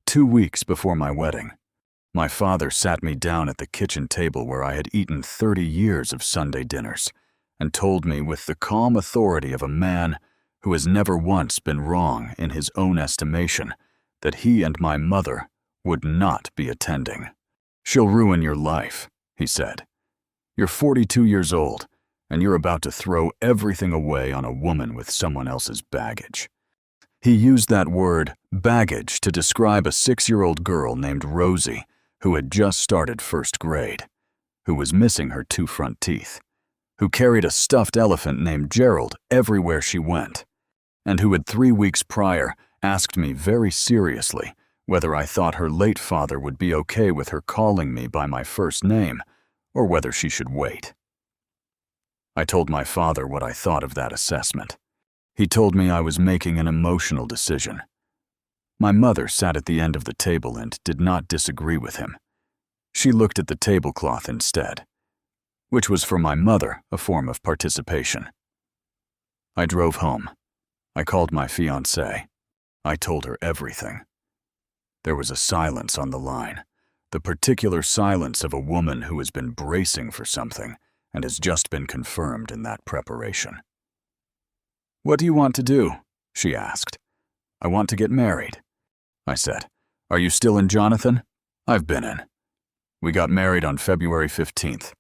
2 weeks before my wedding, my father sat me down at the kitchen table where I had eaten 30 years of Sunday dinners and told me with the calm authority of a man who has never once been wrong in his own estimation that he and my mother would not be attending. "She'll ruin your life," he said. "You're 42 years old, and you're about to throw everything away on a woman with someone else's baggage." He used that word, baggage, to describe a 6-year-old girl named Rosie who had just started 1st grade, who was missing her 2 front teeth, who carried a stuffed elephant named Gerald everywhere she went, and who had 3 weeks prior asked me very seriously whether I thought her late father would be okay with her calling me by my first name or whether she should wait. I told my father what I thought of that assessment. He told me I was making an emotional decision. My mother sat at the end of the table and did not disagree with him. She looked at the tablecloth instead, which was for my mother a form of participation. I drove home. I called my fiancée. I told her everything. There was a silence on the line, the particular silence of a woman who has been bracing for something and has just been confirmed in that preparation. "What do you want to do?" she asked. "I want to get married." I said, "Are you still in Jonathan?" "I've been in." We got married on February 15th,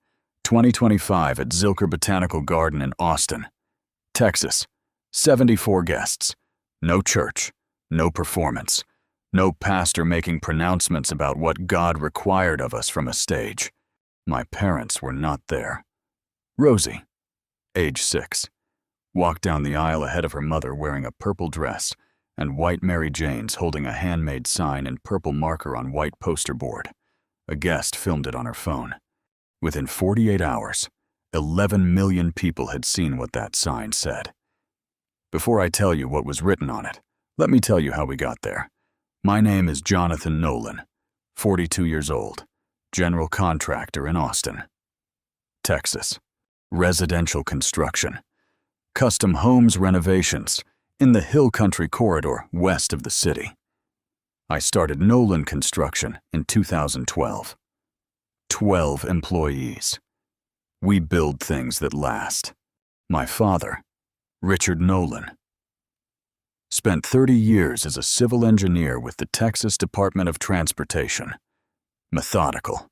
2025 at Zilker Botanical Garden in Austin, Texas. 74 guests. No church. No performance. No pastor making pronouncements about what God required of us from a stage. My parents were not there. Rosie, age 6, walked down the aisle ahead of her mother wearing a purple dress and white Mary Janes holding a handmade sign in purple marker on white poster board. A guest filmed it on her phone. Within 48 hours, 11 million people had seen what that sign said. Before I tell you what was written on it, let me tell you how we got there. My name is Jonathan Nolan, 42 years old, general contractor in Austin, Texas. Residential construction, custom homes renovations in the Hill Country corridor west of the city. I started Nolan Construction in 2012. 12 employees. We build things that last. My father, Richard Nolan, spent 30 years as a civil engineer with the Texas Department of Transportation. Methodical,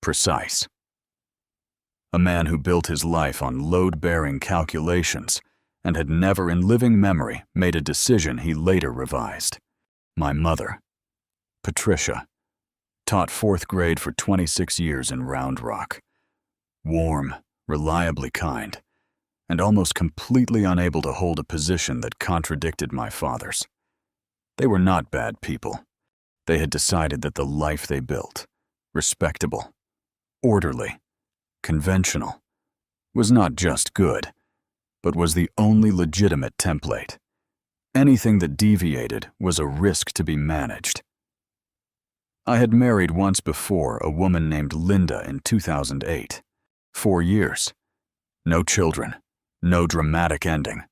precise. A man who built his life on load-bearing calculations and had never in living memory made a decision he later revised. My mother, Patricia, taught 4th grade for 26 years in Round Rock. Warm, reliably kind, and almost completely unable to hold a position that contradicted my father's. They were not bad people. They had decided that the life they built, respectable, orderly, conventional, was not just good, but was the only legitimate template. Anything that deviated was a risk to be managed. I had married once before a woman named Linda in 2008. 4 years. No children. No dramatic ending.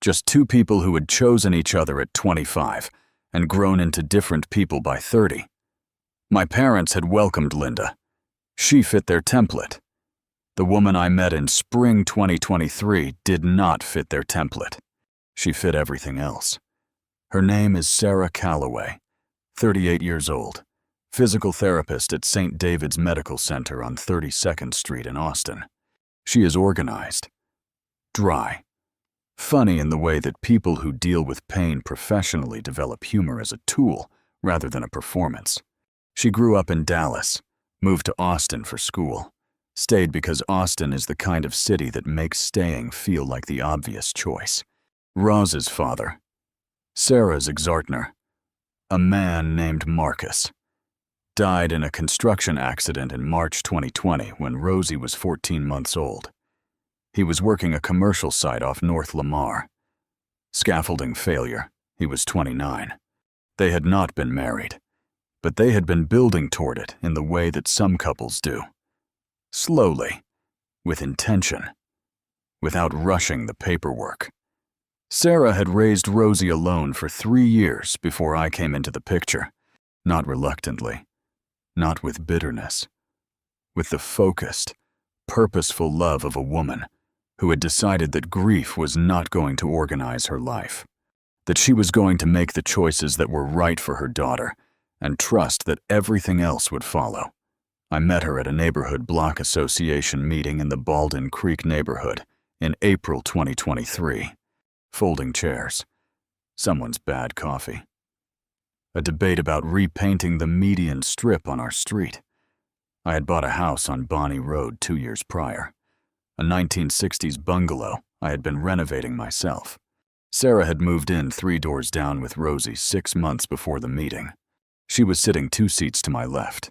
Just 2 people who had chosen each other at 25 and grown into different people by 30. My parents had welcomed Linda. She fit their template. The woman I met in spring 2023 did not fit their template. She fit everything else. Her name is Sarah Calloway, 38 years old, physical therapist at St. David's Medical Center on 32nd Street in Austin. She is organized, dry, funny in the way that people who deal with pain professionally develop humor as a tool rather than a performance. She grew up in Dallas, moved to Austin for school, stayed because Austin is the kind of city that makes staying feel like the obvious choice. Roz's father, Sarah's ex-partner, a man named Marcus, died in a construction accident in March 2020 when Rosie was 14 months old. He was working a commercial site off North Lamar. Scaffolding failure. He was 29. They had not been married, but they had been building toward it in the way that some couples do. Slowly, with intention, without rushing the paperwork. Sarah had raised Rosie alone for 3 years before I came into the picture, Not reluctantly, not with bitterness, with the focused, purposeful love of a woman who had decided that grief was not going to organize her life, that she was going to make the choices that were right for her daughter and trust that everything else would follow. I met her at a neighborhood block association meeting in the Baldwin Creek neighborhood in April 2023. Folding chairs, someone's bad coffee, a debate about repainting the median strip on our street. I had bought a house on Bonnie Road 2 years prior, a 1960s bungalow I had been renovating myself. Sarah had moved in 3 doors down with Rosie 6 months before the meeting. She was sitting 2 seats to my left,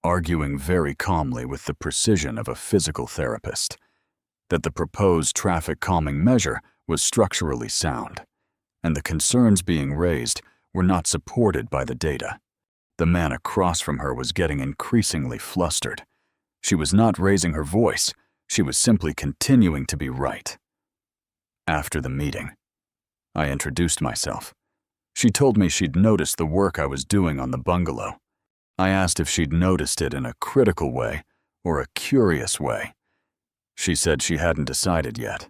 arguing very calmly with the precision of a physical therapist that the proposed traffic calming measure was structurally sound, and the concerns being raised were not supported by the data. The man across from her was getting increasingly flustered. She was not raising her voice, she was simply continuing to be right. After the meeting, I introduced myself. She told me she'd noticed the work I was doing on the bungalow. I asked if she'd noticed it in a critical way or a curious way. She said she hadn't decided yet.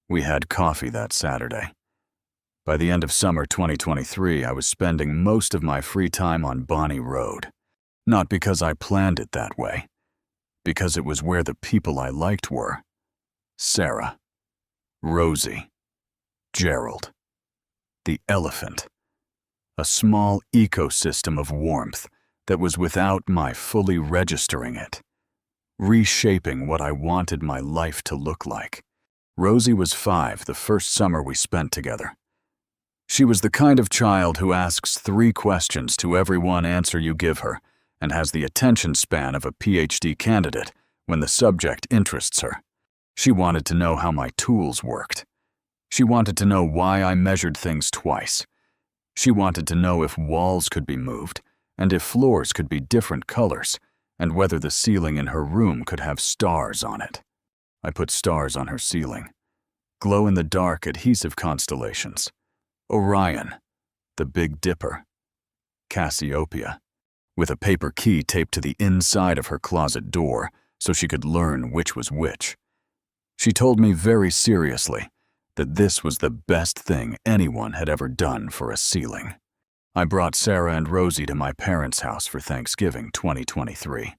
We had coffee that Saturday. By the end of summer 2023, I was spending most of my free time on Bonnie Road. Not because I planned it that way, because it was where the people I liked were. Sarah, Rosie, Gerald, the elephant. A small ecosystem of warmth that was without my fully registering it, reshaping what I wanted my life to look like. Rosie was 5 the first summer we spent together. She was the kind of child who asks 3 questions to every one answer you give her and has the attention span of a PhD candidate when the subject interests her. She wanted to know how my tools worked. She wanted to know why I measured things twice. She wanted to know if walls could be moved and if floors could be different colors and whether the ceiling in her room could have stars on it. I put stars on her ceiling, glow-in-the-dark adhesive constellations. Orion, the Big Dipper, Cassiopeia, with a paper key taped to the inside of her closet door so she could learn which was which. She told me very seriously that this was the best thing anyone had ever done for a ceiling. I brought Sarah and Rosie to my parents' house for Thanksgiving 2023.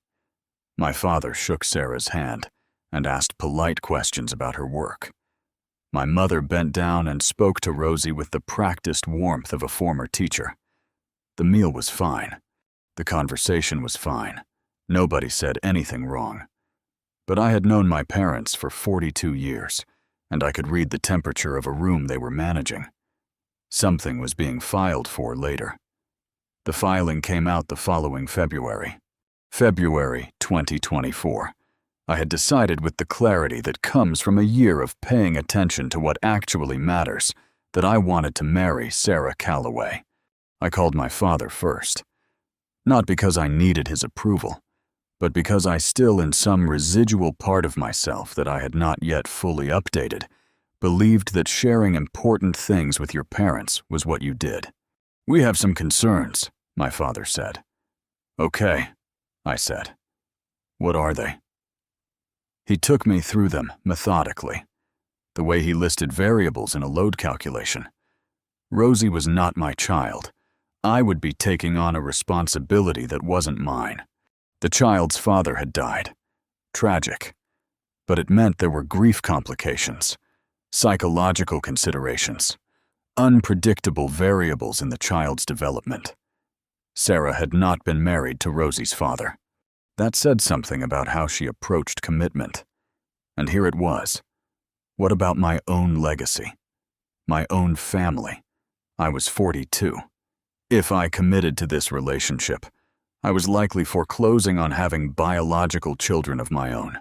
My father shook Sarah's hand and asked polite questions about her work. My mother bent down and spoke to Rosie with the practiced warmth of a former teacher. The meal was fine. The conversation was fine. Nobody said anything wrong. But I had known my parents for 42 years, and I could read the temperature of a room they were managing. Something was being filed for later. The filing came out the following February 2024. I had decided with the clarity that comes from a year of paying attention to what actually matters that I wanted to marry Sarah Calloway. I called my father first. Not because I needed his approval, but because I still, in some residual part of myself that I had not yet fully updated, believed that sharing important things with your parents was what you did. "We have some concerns," my father said. "Okay," I said. "What are they?" He took me through them methodically, the way he listed variables in a load calculation. Rosie was not my child. I would be taking on a responsibility that wasn't mine. The child's father had died. Tragic. But it meant there were grief complications, psychological considerations, unpredictable variables in the child's development. Sarah had not been married to Rosie's father. That said something about how she approached commitment. And here it was. What about my own legacy? My own family? I was 42. If I committed to this relationship, I was likely foreclosing on having biological children of my own.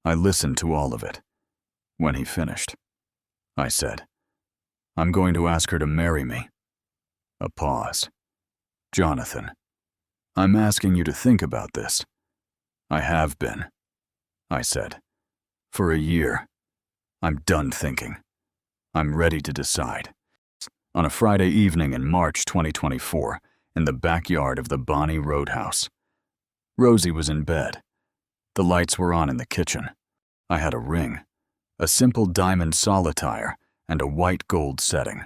I listened to all of it. When he finished, I said, "I'm going to ask her to marry me." A pause. "Jonathan, I'm asking you to think about this." "I have been," I said. "For a year. I'm done thinking. I'm ready to decide." On a Friday evening in March 2024, in the backyard of the Bonnie Roadhouse. Rosie was in bed. The lights were on in the kitchen. I had a ring, a simple diamond solitaire, and a white gold setting.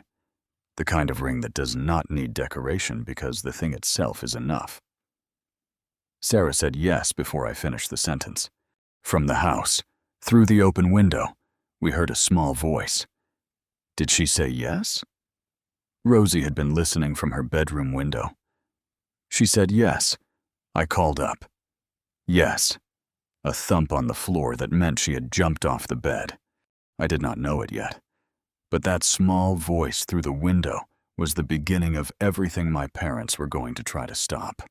The kind of ring that does not need decoration because the thing itself is enough. Sarah said yes before I finished the sentence. From the house, through the open window, we heard a small voice. Did she say yes? Rosie had been listening from her bedroom window. She said yes. I called up. Yes. A thump on the floor that meant she had jumped off the bed. I did not know it yet. But that small voice through the window was the beginning of everything my parents were going to try to stop.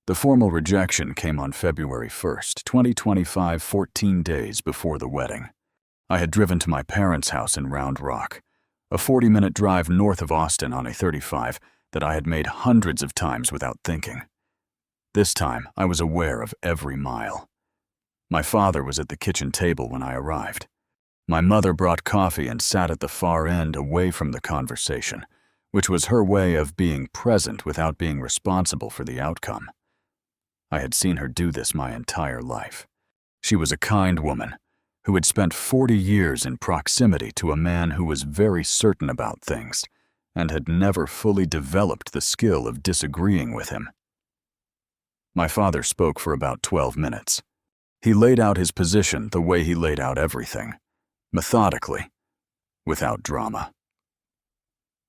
The formal rejection came on February 1st, 2025, 14 days before the wedding. I had driven to my parents' house in Round Rock, a 40-minute drive north of Austin on a 35 that I had made hundreds of times without thinking. This time, I was aware of every mile. My father was at the kitchen table when I arrived. My mother brought coffee and sat at the far end away from the conversation, which was her way of being present without being responsible for the outcome. I had seen her do this my entire life. She was a kind woman who had spent 40 years in proximity to a man who was very certain about things and had never fully developed the skill of disagreeing with him. My father spoke for about 12 minutes. He laid out his position the way he laid out everything, methodically, without drama.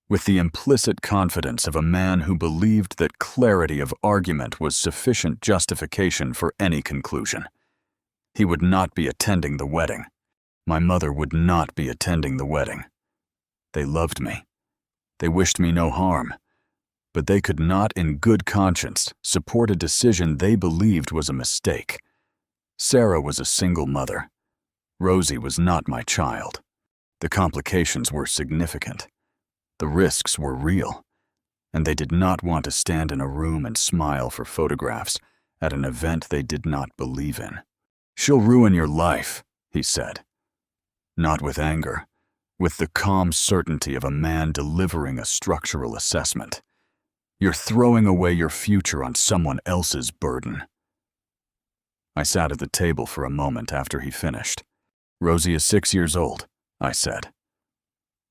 With the implicit confidence of a man who believed that clarity of argument was sufficient justification for any conclusion. He would not be attending the wedding. My mother would not be attending the wedding. They loved me. They wished me no harm. But they could not in good conscience support a decision they believed was a mistake. Sarah was a single mother. Rosie was not my child. The complications were significant. The risks were real, and they did not want to stand in a room and smile for photographs at an event they did not believe in. "She'll ruin your life," he said. Not with anger, with the calm certainty of a man delivering a structural assessment. "You're throwing away your future on someone else's burden." I sat at the table for a moment after he finished. "Rosie is 6 years old," I said.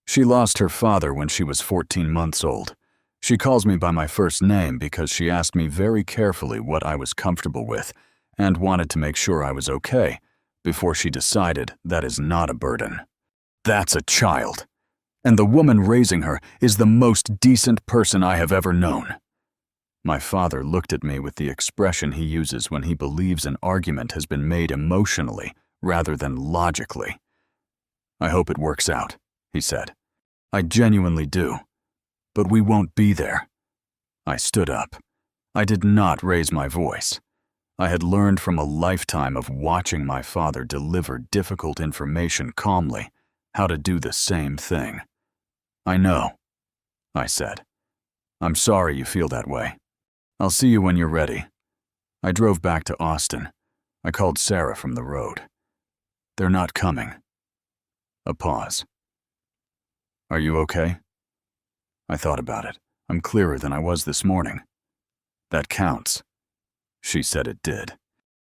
"She lost her father when she was 14 months old. She calls me by my first name because she asked me very carefully what I was comfortable with and wanted to make sure I was okay before she decided that is not a burden. That's a child, and the woman raising her is the most decent person I have ever known." My father looked at me with the expression he uses when he believes an argument has been made emotionally rather than logically. "I hope it works out," he said. "I genuinely do. But we won't be there." I stood up. I did not raise my voice. I had learned from a lifetime of watching my father deliver difficult information calmly how to do the same thing. "I know," I said. "I'm sorry you feel that way. I'll see you when you're ready." I drove back to Austin. I called Sarah from the road. "They're not coming." A pause. "Are you okay?" I thought about it. "I'm clearer than I was this morning." "That counts." She said it did.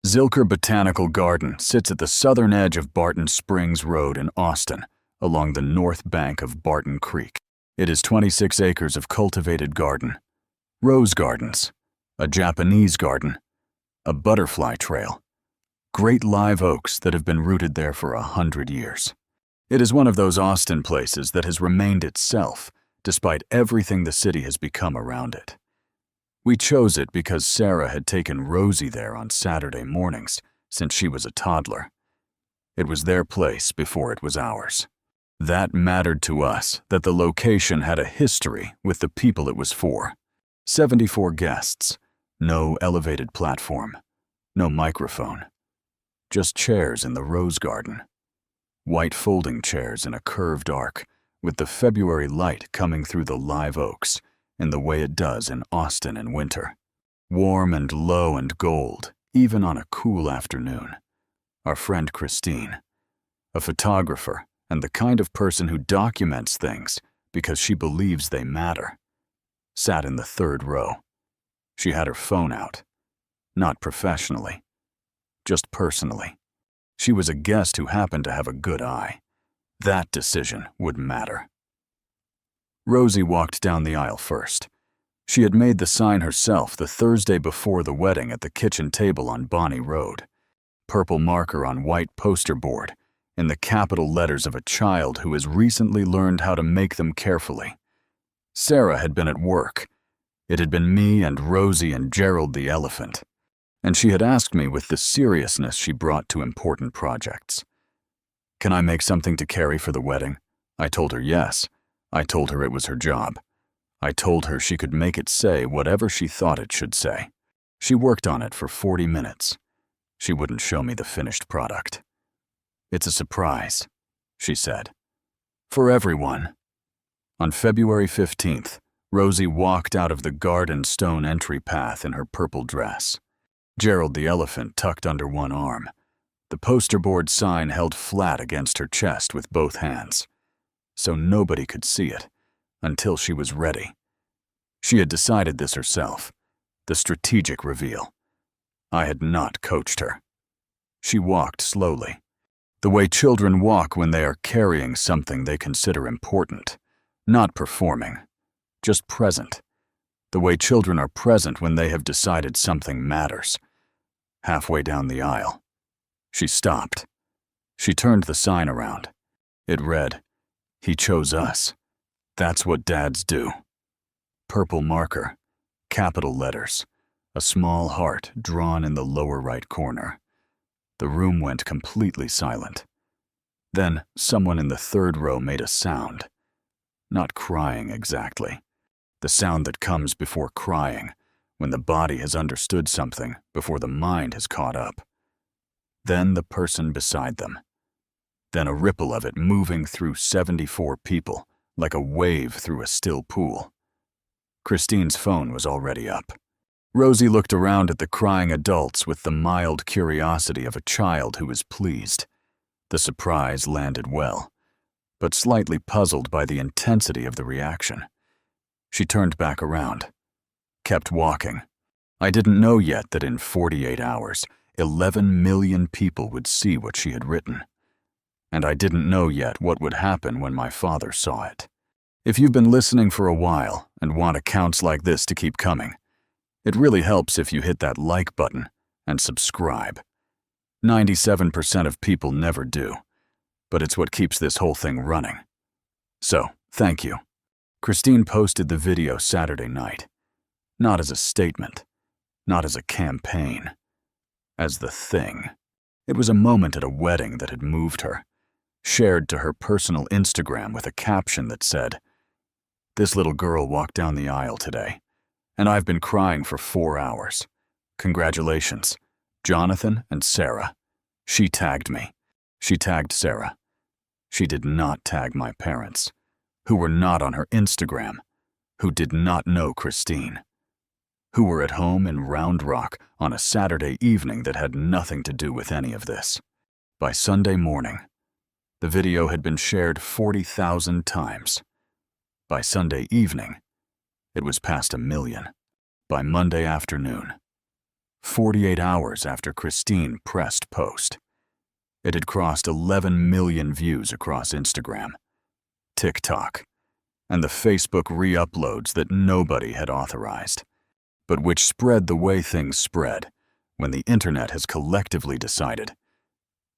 Zilker Botanical Garden sits at the southern edge of Barton Springs Road in Austin, along the north bank of Barton Creek. It is 26 acres of cultivated garden, rose gardens, a Japanese garden, a butterfly trail, great live oaks that have been rooted there for 100 years. It is one of those Austin places that has remained itself, despite everything the city has become around it. We chose it because Sarah had taken Rosie there on Saturday mornings since she was a toddler. It was their place before it was ours. That mattered to us, that the location had a history with the people it was for. 74 guests, no elevated platform, no microphone, just chairs in the rose garden. White folding chairs in a curved arc, with the February light coming through the live oaks in the way it does in Austin in winter. Warm and low and gold, even on a cool afternoon. Our friend Christine, a photographer and the kind of person who documents things because she believes they matter. sat in the third row. She had her phone out. Not professionally, just personally. She was a guest who happened to have a good eye. That decision would matter. Rosie walked down the aisle first. She had made the sign herself the Thursday before the wedding at the kitchen table on Bonnie Road. Purple marker on white poster board, in the capital letters of a child who has recently learned how to make them carefully. Sarah had been at work. It had been me and Rosie and Gerald the elephant. And she had asked me with the seriousness she brought to important projects. "Can I make something to carry for the wedding?" I told her yes. I told her it was her job. I told her she could make it say whatever she thought it should say. She worked on it for 40 minutes. She wouldn't show me the finished product. "It's a surprise," she said. "For everyone." On February 15th, Rosie walked out of the garden stone entry path in her purple dress. Gerald the elephant tucked under one arm. The poster board sign held flat against her chest with both hands. So nobody could see it until she was ready. She had decided this herself, the strategic reveal. I had not coached her. She walked slowly, the way children walk when they are carrying something they consider important, not performing, just present, the way children are present when they have decided something matters. Halfway down the aisle, she stopped. She turned the sign around. It read, "He chose us. That's what dads do." Purple marker, capital letters, a small heart drawn in the lower right corner. The room went completely silent. Then someone in the third row made a sound. Not crying exactly. The sound that comes before crying, when the body has understood something before the mind has caught up. Then the person beside them. Then a ripple of it moving through 74 people, like a wave through a still pool. Christine's phone was already up. Rosie looked around at the crying adults with the mild curiosity of a child who is pleased. The surprise landed well, but slightly puzzled by the intensity of the reaction. She turned back around, kept walking. I didn't know yet that in 48 hours, 11 million people would see what she had written. And I didn't know yet what would happen when my father saw it. If you've been listening for a while and want accounts like this to keep coming, it really helps if you hit that like button and subscribe. 97% of people never do, but it's what keeps this whole thing running. So, thank you. Christine posted the video Saturday night. Not as a statement, not as a campaign, as the thing. It was a moment at a wedding that had moved her, shared to her personal Instagram with a caption that said, "This little girl walked down the aisle today, and I've been crying for 4 hours. Congratulations, Jonathan and Sarah." She tagged me. She tagged Sarah. She did not tag my parents, who were not on her Instagram, who did not know Christine, who were at home in Round Rock on a Saturday evening that had nothing to do with any of this. By Sunday morning, the video had been shared 40,000 times. By Sunday evening, it was past 1 million. By Monday afternoon, 48 hours after Christine pressed post, it had crossed 11 million views across Instagram, TikTok, and the Facebook re-uploads that nobody had authorized, but which spread the way things spread when the internet has collectively decided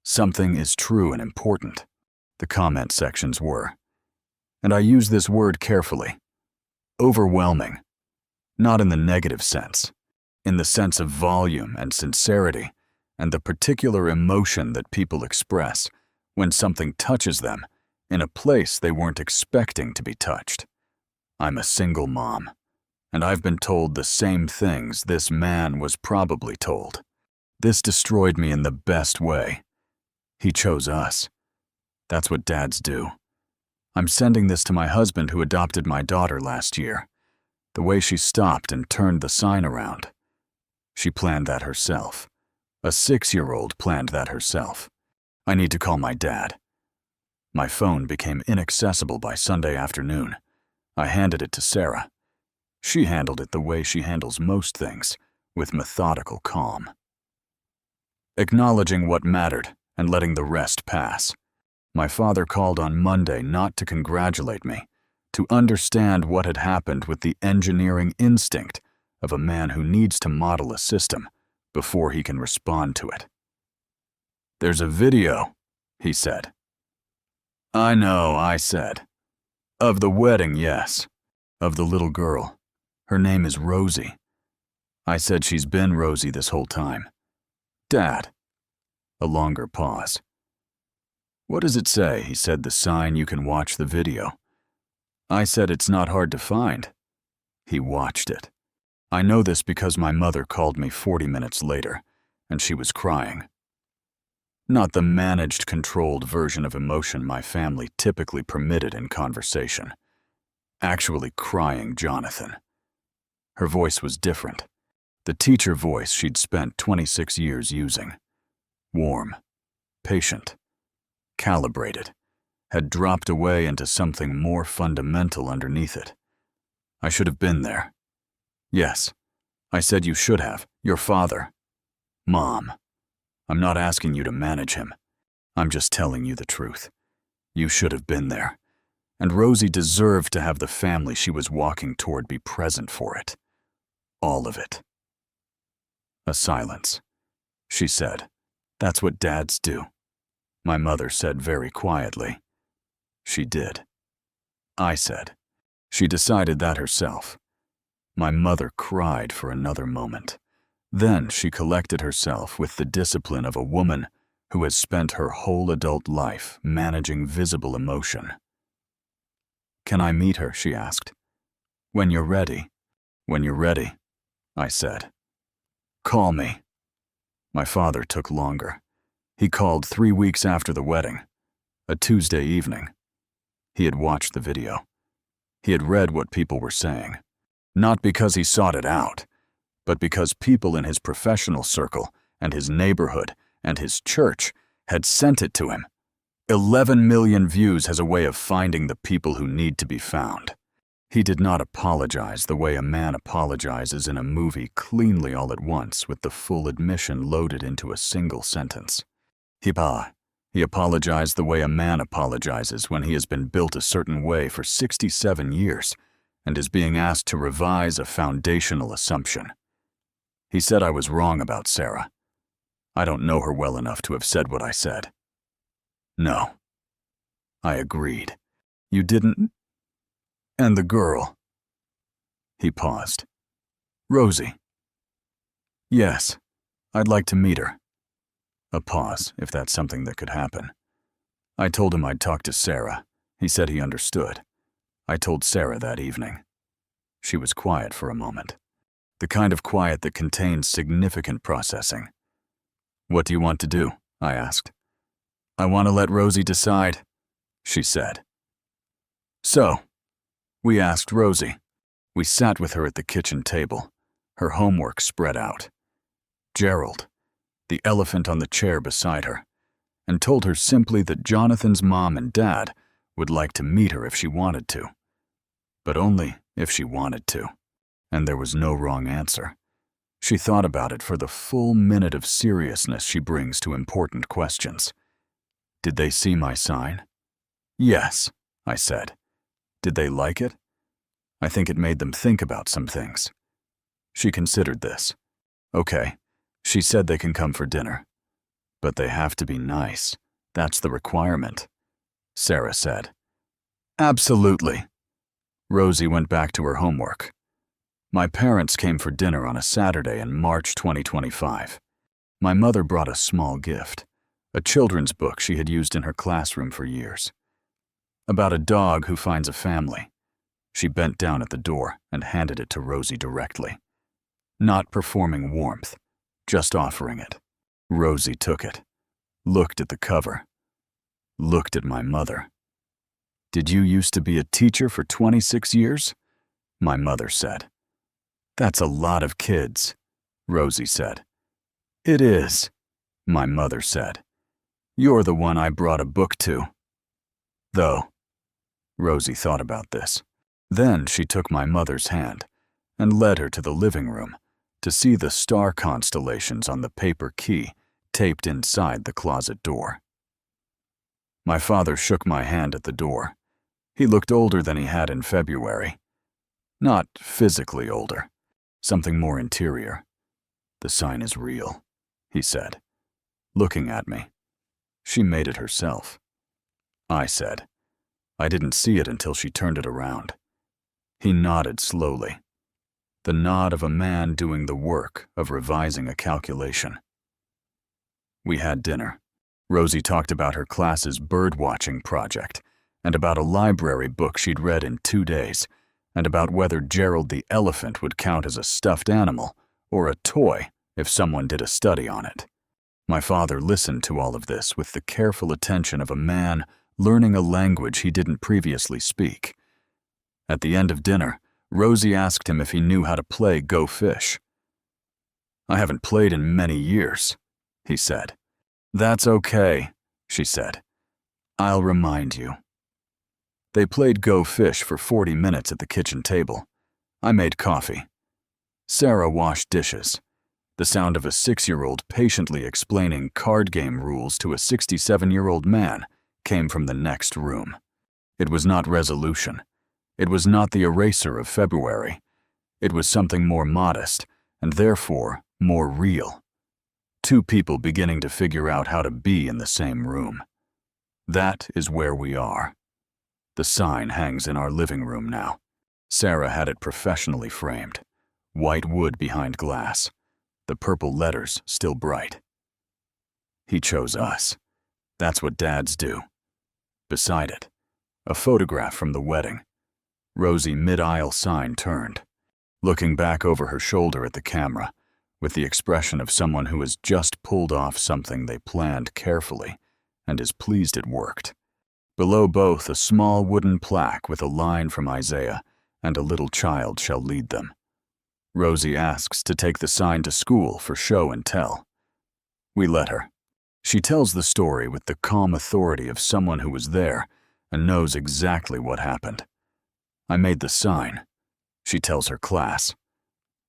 something is true and important. The comment sections were, and I use this word carefully, overwhelming, not in the negative sense, in the sense of volume and sincerity and the particular emotion that people express when something touches them in a place they weren't expecting to be touched. I'm a single mom, and I've been told the same things this man was probably told. This destroyed me in the best way. He chose us. That's what dads do. I'm sending this to my husband who adopted my daughter last year. The way she stopped and turned the sign around. She planned that herself. A 6-year-old planned that herself. I need to call my dad. My phone became inaccessible by Sunday afternoon. I handed it to Sarah. She handled it the way she handles most things, with methodical calm. Acknowledging what mattered and letting the rest pass. My father called on Monday not to congratulate me, to understand what had happened with the engineering instinct of a man who needs to model a system before he can respond to it. "There's a video," he said. "I know," I said. "Of the wedding, yes. Of the little girl. Her name is Rosie." I said she's been Rosie this whole time. "Dad." A longer pause. "What does it say?" He said, "the sign you can watch the video." I said it's not hard to find. He watched it. I know this because my mother called me 40 minutes later, and she was crying. Not the managed, controlled version of emotion my family typically permitted in conversation. Actually crying Jonathan. Her voice was different. The teacher voice she'd spent 26 years using. Warm, patient, calibrated, had dropped away into something more fundamental underneath it. I should have been there. Yes, I said you should have, your father. Mom, I'm not asking you to manage him. I'm just telling you the truth. You should have been there. And Rosie deserved to have the family she was walking toward be present for it. All of it. A silence. She said, "That's what dads do." My mother said very quietly, "She did." I said, "She decided that herself." My mother cried for another moment. Then she collected herself with the discipline of a woman who has spent her whole adult life managing visible emotion. "Can I meet her?" she asked. "When you're ready." "When you're ready," I said. "Call me." My father took longer. He called 3 weeks after the wedding, a Tuesday evening. He had watched the video. He had read what people were saying. Not because he sought it out, but because people in his professional circle and his neighborhood and his church had sent it to him. 11 million views has a way of finding the people who need to be found. He did not apologize the way a man apologizes in a movie cleanly all at once with the full admission loaded into a single sentence. He apologized the way a man apologizes when he has been built a certain way for 67 years and is being asked to revise a foundational assumption. He said I was wrong about Sarah. I don't know her well enough to have said what I said. No. I agreed. You didn't? And the girl. He paused. Rosie. Yes, I'd like to meet her. A pause, if that's something that could happen. I told him I'd talk to Sarah. He said he understood. I told Sarah that evening. She was quiet for a moment. The kind of quiet that contains significant processing. What do you want to do? I asked. I want to let Rosie decide, she said. So, we asked Rosie. We sat with her at the kitchen table, her homework spread out. Gerald, the elephant on the chair beside her, and told her simply that Jonathan's mom and dad would like to meet her if she wanted to. But only if she wanted to. And there was no wrong answer. She thought about it for the full minute of seriousness she brings to important questions. Did they see my sign? Yes, I said. Did they like it? I think it made them think about some things. She considered this. Okay, she said they can come for dinner. But they have to be nice. That's the requirement, Sarah said. Absolutely. Rosie went back to her homework. My parents came for dinner on a Saturday in March 2025. My mother brought a small gift, a children's book she had used in her classroom for years. About a dog who finds a family. She bent down at the door and handed it to Rosie directly. Not performing warmth, just offering it. Rosie took it, looked at the cover, looked at my mother. Did you used to be a teacher for 26 years? My mother said. That's a lot of kids, Rosie said. It is, my mother said. You're the one I brought a book to. Though, Rosie thought about this. Then she took my mother's hand, and led her to the living room to see the star constellations on the paper key taped inside the closet door. My father shook my hand at the door. He looked older than he had in February. Not physically older, something more interior. "The sign is real," he said, looking at me. "She made it herself." I said, "I didn't see it until she turned it around." He nodded slowly, the nod of a man doing the work of revising a calculation. We had dinner. Rosie talked about her class's bird-watching project, and about a library book she'd read in 2 days, and about whether Gerald the elephant would count as a stuffed animal or a toy if someone did a study on it. My father listened to all of this with the careful attention of a man learning a language he didn't previously speak. At the end of dinner, Rosie asked him if he knew how to play Go Fish. "I haven't played in many years," he said. "That's okay," she said. "I'll remind you." They played Go Fish for 40 minutes at the kitchen table. I made coffee. Sarah washed dishes. The sound of a 6-year-old patiently explaining card game rules to a 67-year-old man came from the next room. It was not resolution. It was not the eraser of February. It was something more modest, and therefore more real. 2 people beginning to figure out how to be in the same room. That is where we are. The sign hangs in our living room now. Sarah had it professionally framed. White wood behind glass. The purple letters still bright. He chose us. That's what dads do. Beside it, a photograph from the wedding. Rosie mid-aisle sign turned, looking back over her shoulder at the camera, with the expression of someone who has just pulled off something they planned carefully and is pleased it worked. Below both, a small wooden plaque with a line from Isaiah, "And a little child shall lead them." Rosie asks to take the sign to school for show and tell. We let her. She tells the story with the calm authority of someone who was there and knows exactly what happened. "I made the sign," she tells her class.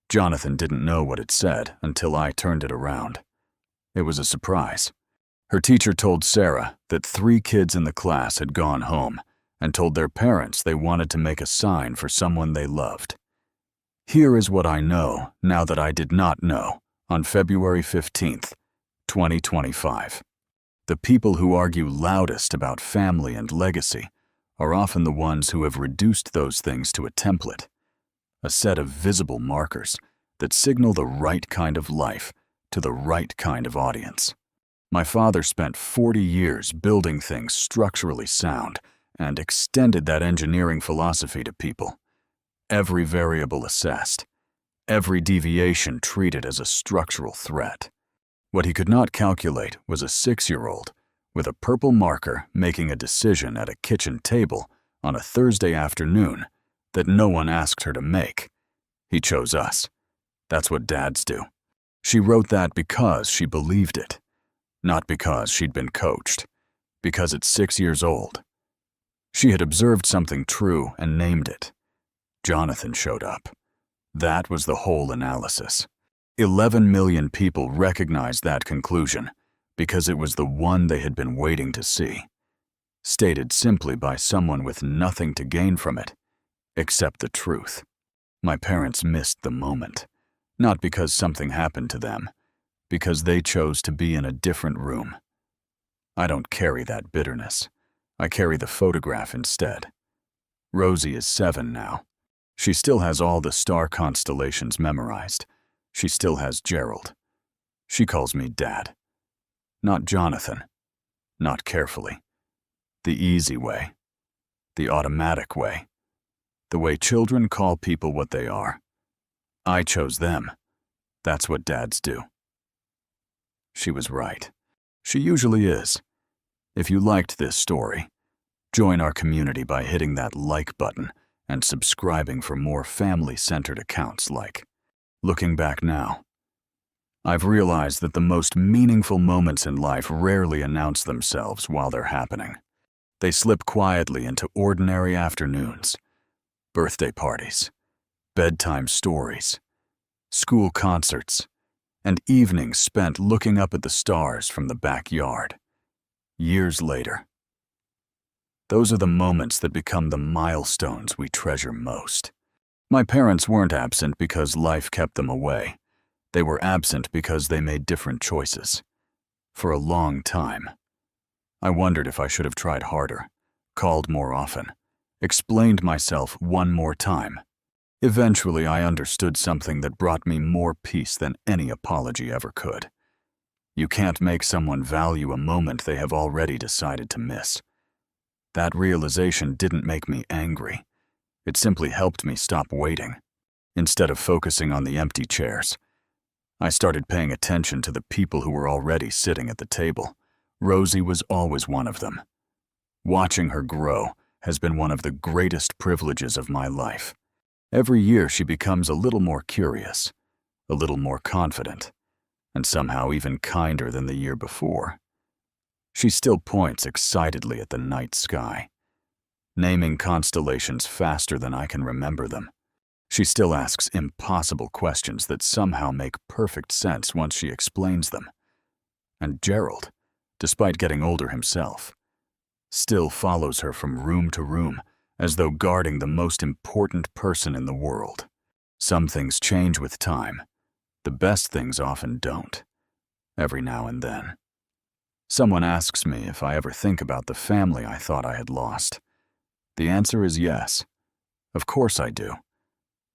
Jonathan didn't know what it said until I turned it around. It was a surprise. Her teacher told Sarah that 3 kids in the class had gone home and told their parents they wanted to make a sign for someone they loved. Here is what I know now that I did not know on February 15th, 2025. The people who argue loudest about family and legacy are often the ones who have reduced those things to a template, a set of visible markers that signal the right kind of life to the right kind of audience. My father spent 40 years building things structurally sound and extended that engineering philosophy to people. Every variable assessed, every deviation treated as a structural threat. What he could not calculate was a 6-year-old with a purple marker making a decision at a kitchen table on a Thursday afternoon that no one asked her to make. He chose us. That's what dads do. She wrote that because she believed it, not because she'd been coached, because at 6 years old. She had observed something true and named it. Jonathan showed up. That was the whole analysis. 11 million people recognized that conclusion because it was the one they had been waiting to see. Stated simply by someone with nothing to gain from it, except the truth. My parents missed the moment, not because something happened to them, because they chose to be in a different room. I don't carry that bitterness. I carry the photograph instead. Rosie is 7 now. She still has all the star constellations memorized. She still has Gerald. She calls me Dad. Not Jonathan. Not carefully. The easy way. The automatic way. The way children call people what they are. I chose them. That's what dads do. She was right. She usually is. If you liked this story, join our community by hitting that like button and subscribing for more family-centered accounts like Looking Back Now. I've realized that the most meaningful moments in life rarely announce themselves while they're happening. They slip quietly into ordinary afternoons, birthday parties, bedtime stories, school concerts, and evenings spent looking up at the stars from the backyard. Years later, those are the moments that become the milestones we treasure most. My parents weren't absent because life kept them away. They were absent because they made different choices. For a long time, I wondered if I should have tried harder, called more often, explained myself one more time. Eventually, I understood something that brought me more peace than any apology ever could. You can't make someone value a moment they have already decided to miss. That realization didn't make me angry. It simply helped me stop waiting. Instead of focusing on the empty chairs, I started paying attention to the people who were already sitting at the table. Rosie was always one of them. Watching her grow has been one of the greatest privileges of my life. Every year she becomes a little more curious, a little more confident, and somehow even kinder than the year before. She still points excitedly at the night sky, naming constellations faster than I can remember them. She still asks impossible questions that somehow make perfect sense once she explains them. And Gerald, despite getting older himself, still follows her from room to room as though guarding the most important person in the world. Some things change with time. The best things often don't. Every now and then. Someone asks me if I ever think about the family I thought I had lost. The answer is yes. Of course I do.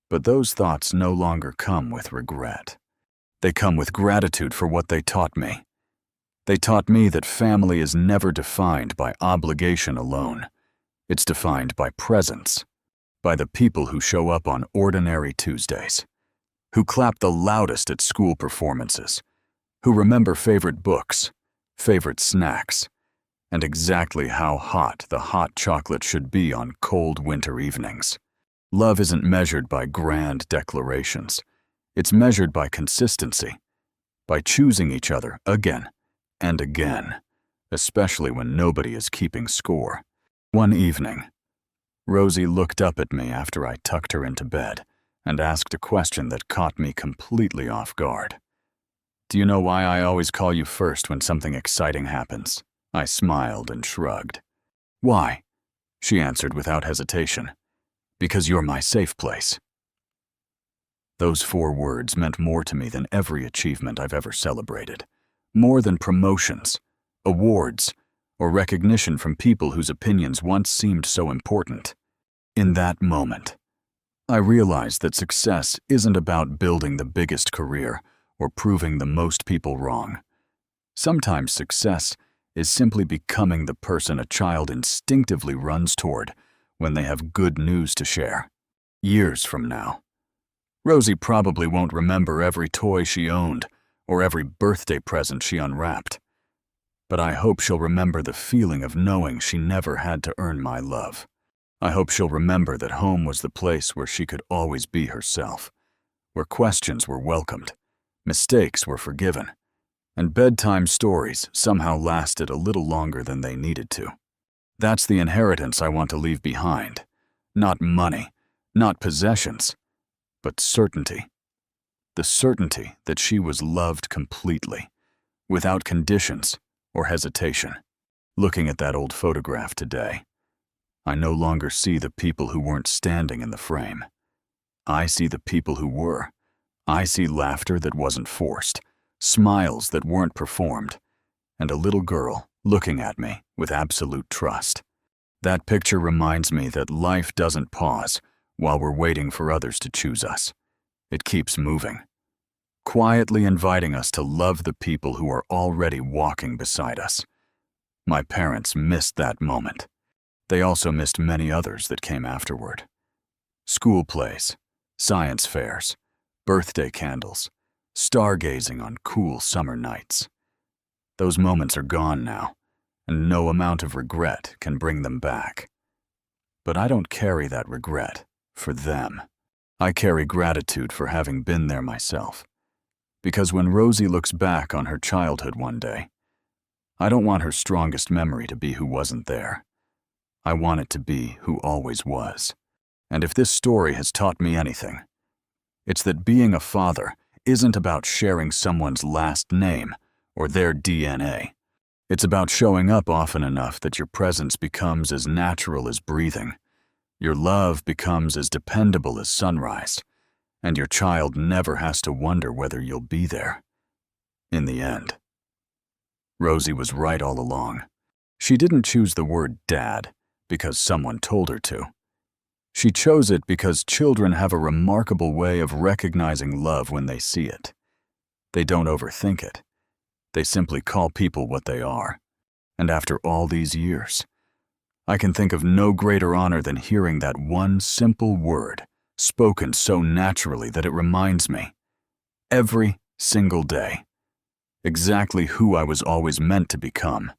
But those thoughts no longer come with regret. They come with gratitude for what they taught me. They taught me that family is never defined by obligation alone. It's defined by presence, by the people who show up on ordinary Tuesdays, who clap the loudest at school performances, who remember favorite books, favorite snacks, and exactly how hot the hot chocolate should be on cold winter evenings. Love isn't measured by grand declarations. It's measured by consistency, by choosing each other again and again, especially when nobody is keeping score. One evening, Rosie looked up at me after I tucked her into bed and asked a question that caught me completely off guard. "Do you know why I always call you first when something exciting happens?" I smiled and shrugged. "Why?" she answered without hesitation. "Because you're my safe place." Those 4 words meant more to me than every achievement I've ever celebrated. More than promotions, awards, or recognition from people whose opinions once seemed so important. In that moment, I realized that success isn't about building the biggest career or proving the most people wrong. Sometimes success is simply becoming the person a child instinctively runs toward when they have good news to share. Years from now, Rosie probably won't remember every toy she owned or every birthday present she unwrapped. But I hope she'll remember the feeling of knowing she never had to earn my love. I hope she'll remember that home was the place where she could always be herself, where questions were welcomed, mistakes were forgiven, and bedtime stories somehow lasted a little longer than they needed to. That's the inheritance I want to leave behind. Not money, not possessions, but certainty. The certainty that she was loved completely, without conditions or hesitation. Looking at that old photograph today, I no longer see the people who weren't standing in the frame. I see the people who were. I see laughter that wasn't forced, smiles that weren't performed, and a little girl looking at me with absolute trust. That picture reminds me that life doesn't pause while we're waiting for others to choose us. It keeps moving, quietly inviting us to love the people who are already walking beside us. My parents missed that moment. They also missed many others that came afterward. School plays, science fairs, birthday candles, stargazing on cool summer nights. Those moments are gone now, and no amount of regret can bring them back. But I don't carry that regret for them. I carry gratitude for having been there myself. Because when Rosie looks back on her childhood one day, I don't want her strongest memory to be who wasn't there. I want it to be who always was. And if this story has taught me anything, It's that being a father isn't about sharing someone's last name or their DNA. It's about showing up often enough that your presence becomes as natural as breathing, your love becomes as dependable as sunrise, and your child never has to wonder whether you'll be there. In the end. Rosie was right all along. She didn't choose the word dad because someone told her to. She chose it because children have a remarkable way of recognizing love when they see it. They don't overthink it. They simply call people what they are. And after all these years, I can think of no greater honor than hearing that one simple word spoken so naturally that it reminds me, every single day, exactly who I was always meant to become.